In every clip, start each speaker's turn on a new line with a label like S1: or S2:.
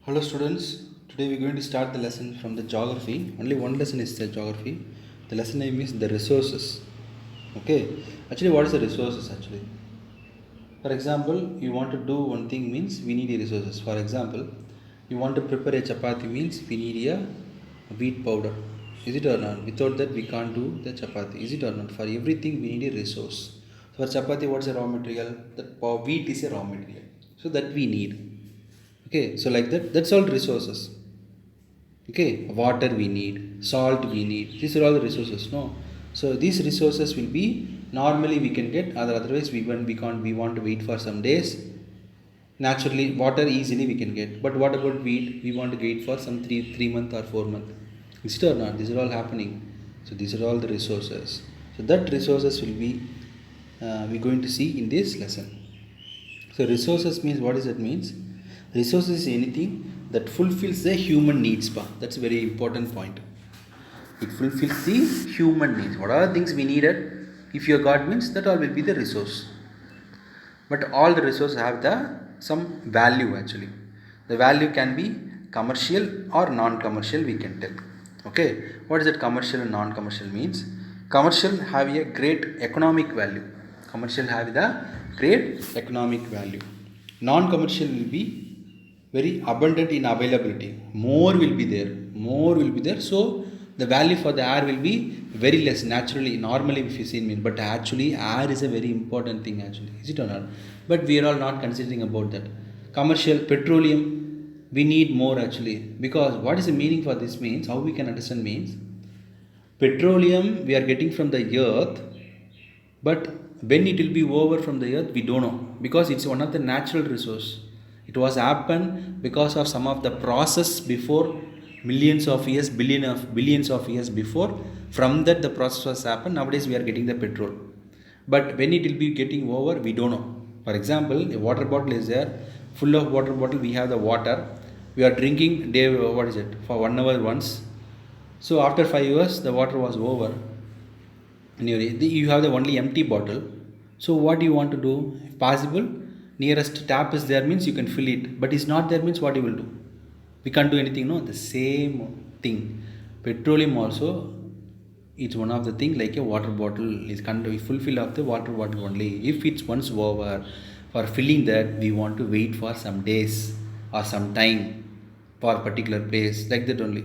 S1: Hello students, today we are going to start the lesson from the geography. Only one lesson is the geography. The lesson name is the resources. Okay, actually what is the resources actually? For example, you want to do one thing means we need a resources. For example, you want to prepare a chapati means we need a wheat powder. Is it or not? Without that we can't do the chapati. Is it or not? For everything we need a resource. For chapati what's a raw material? That wheat is a raw material. So that we need. Okay, so like that, that's all resources. Okay, water we need, salt we need, these are all the resources, no? So these resources will be normally we can get, otherwise we can't, we want to wait for some days. Naturally water easily we can get, but what about wheat? We want to wait for some 3 month or 4 month. Is it or not? These are all happening. So these are all the resources. So that resources will be we're going to see in this lesson. So resources means, what does it means? Resources is anything that fulfills the human needs. That's a very important point. It fulfills the human needs. What are the things we needed? If you got means that all will be the resource. But all the resources have the some value actually. The value can be commercial or non-commercial, we can tell. Okay, what is that commercial and non-commercial means? Commercial have a great economic value. Commercial have the great economic value. Non-commercial will be very abundant in availability. More will be there. More will be there. So the value for the air will be very less naturally. Normally, if you see me, but actually, air is a very important thing. Actually, is it or not? But we are all not considering about that. Commercial petroleum, we need more actually, because what is the meaning for this means? How we can understand means petroleum we are getting from the earth, but when it will be over from the earth we don't know, because it's one of the natural resource. It was happened because of some of the process before, millions of years, billions of years before. From that the process was happened. Nowadays we are getting the petrol, but when it will be getting over we don't know. For example, a water bottle is there, full of water bottle, we have the water, we are drinking day, what is it, for 1 hour once. So after 5 years the water was over, and you have the only empty bottle. So what do you want to do? If possible, nearest tap is there means you can fill it, but it's not there means what you will do? We can't do anything, no? The same thing, petroleum also, it's one of the thing like a water bottle is can't be fulfill of the water bottle only. If it's once over, for filling that we want to wait for some days or some time for a particular place, like that only.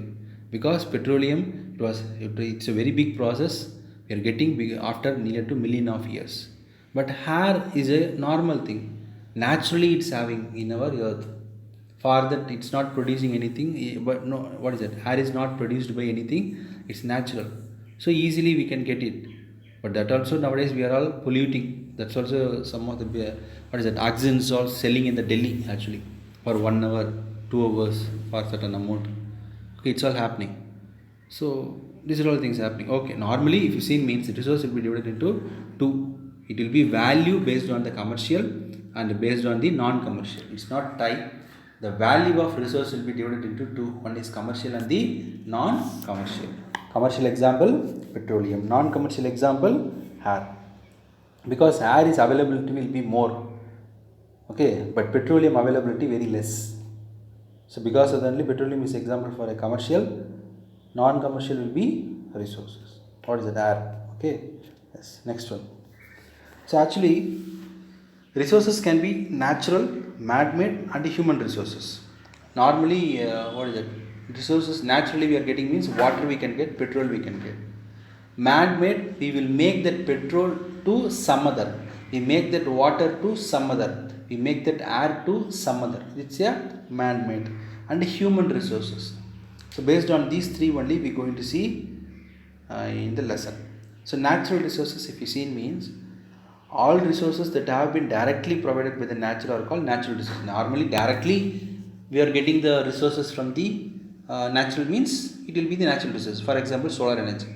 S1: Because petroleum, it's a very big process, we are getting big after near to million of years. But hair is a normal thing, naturally it's having in our earth. For that it's not producing anything, but no, what is it, hair is not produced by anything, it's natural. So easily we can get it. But that also nowadays we are all polluting. That's also some of the what is that, oxygen is all selling in the Delhi actually, for 1 hour, 2 hours, for certain amount. Okay, it's all happening. So these are all things happening. Okay, normally if you see means the resource will be divided into two. It will be value based on the commercial and based on the non-commercial. It's not type. The value of resource will be divided into two. One is commercial and the non-commercial. Commercial example petroleum, non-commercial example air. Because air is availability will be more, okay, but petroleum availability very less. So because of that only petroleum is example for a commercial, non-commercial will be resources. What is that? Air. Okay. Yes. Next one. So actually resources can be natural, man-made and human resources. Normally what is it, resources naturally we are getting means water we can get, petrol we can get. Man-made, we will make that petrol to some other, we make that water to some other, we make that air to some other. It's a man-made. And human resources. So based on these three only we are going to see in the lesson. So natural resources, if you see, means all resources that have been directly provided by the nature are called natural resources. Normally directly we are getting the resources from the natural means it will be the natural resources. For example, solar energy.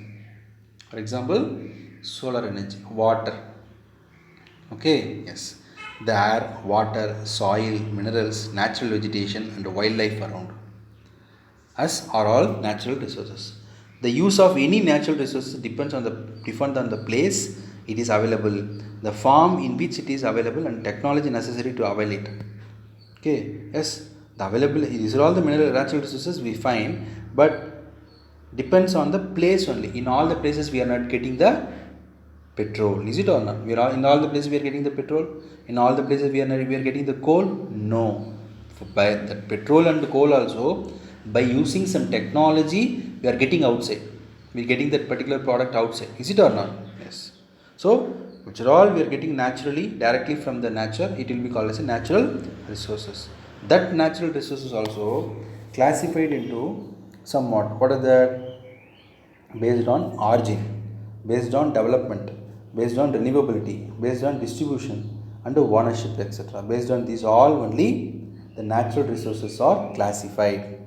S1: For example, solar energy, water. Okay, yes. The air, water, soil, minerals, natural vegetation and wildlife around us are all natural resources. The use of any natural resources depends on the place it is available, the form in which it is available and technology necessary to avail it. Okay, yes. The available, these are all the mineral natural resources we find, but depends on the place only. In all the places we are not getting the petrol, is it or not? We are all, in all the places we are getting the petrol. In all the places we are getting the coal. No, by the petrol and the coal also, by using some technology we are getting outside. We are getting that particular product outside. Is it or not? Yes. So which are all we are getting naturally directly from the nature. It will be called as a natural resources. That natural resources also classified into somewhat. What are that? Based on origin, based on development, based on renewability, based on distribution and ownership, etc. Based on these all only the natural resources are classified.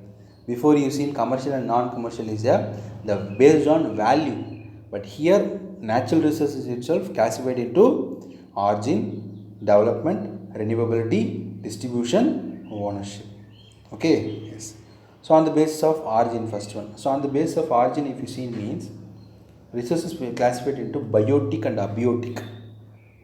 S1: Before you seen commercial and non-commercial is the based on value, but here natural resources itself classified into origin, development, renewability, distribution, ownership. Okay, yes. So on the basis of origin, first one. So on the basis of origin, if you see means resources we classified into biotic and abiotic.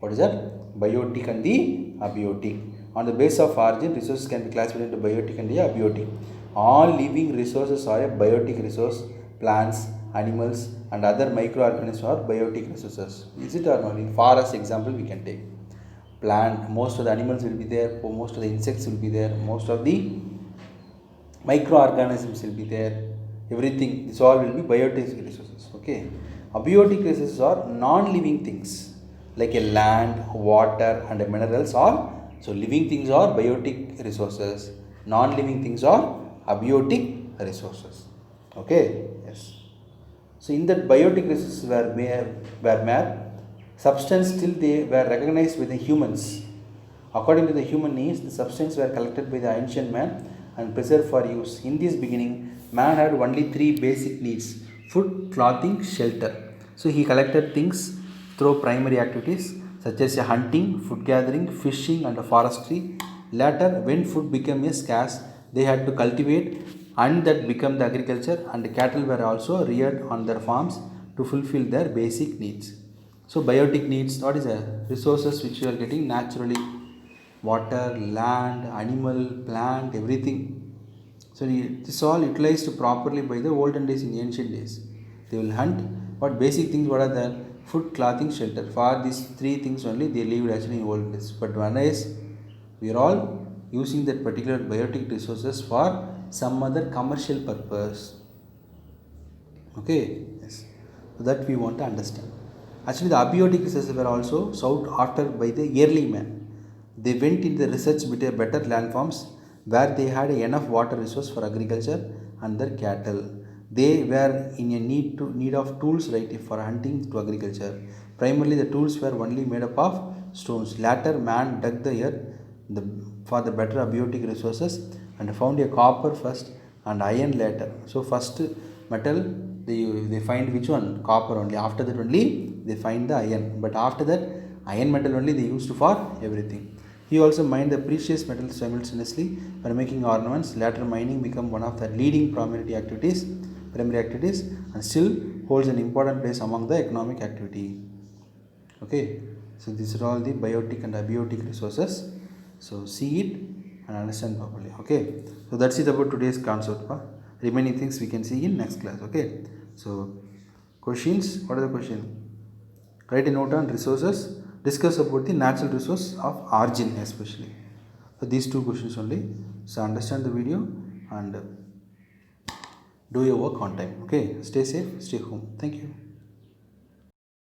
S1: What is that? Biotic and the abiotic. On the basis of origin, resources can be classified into biotic and the abiotic. All living resources are a biotic resource. Plants, animals, and other microorganisms are biotic resources. Is it or not? In forest example, we can take plant. Most of the animals will be there. Most of the insects will be there. Most of the microorganisms will be there, everything, this all will be biotic resources. Okay, abiotic resources are non-living things like a land, water and minerals are, so living things are biotic resources, non-living things are abiotic resources. Okay, yes. So in that biotic resources were mere substance till they were recognized by the humans. According to the human needs, the substances were collected by the ancient man and preserved for use. In this beginning, man had only three basic needs: food, clothing, shelter. So he collected things through primary activities such as hunting, food gathering, fishing, and forestry. Later, when food became scarce, they had to cultivate, and that became the agriculture, and cattle were also reared on their farms to fulfill their basic needs. So biotic needs, what is a resources which you are getting naturally: water, land, animal, plant, everything. So this all utilized properly by the olden days. In ancient days, they will hunt. What basic things? What are the food, clothing, shelter? For these three things only they lived actually in olden days. But nowadays we are all using that particular biotic resources for some other commercial purpose. Okay, yes. So that we want to understand. Actually, the abiotic resources were also sought after by the early man. They went in the research with a better landforms where they had enough water resource for agriculture and their cattle. They were in a need of tools, right, for hunting to agriculture. Primarily, the tools were only made up of stones. Later, man dug the earth for the better abiotic resources and found a copper first and iron later. So first metal they find which one? Copper only. After that only they find the iron. But after that iron metal only they used for everything. He also mined the precious metals simultaneously for making ornaments. Later mining became one of the leading primary activities, and still holds an important place among the economic activity. Okay, so these are all the biotic and abiotic resources. So see it and understand properly. Okay, so that's it about today's concept. Remaining things we can see in next class. Okay, so questions. What are the questions? Write a note on resources. Discuss about the natural resource of origin especially. So these two questions only. So understand the video and do your work on time. Okay, stay safe, stay home. Thank you.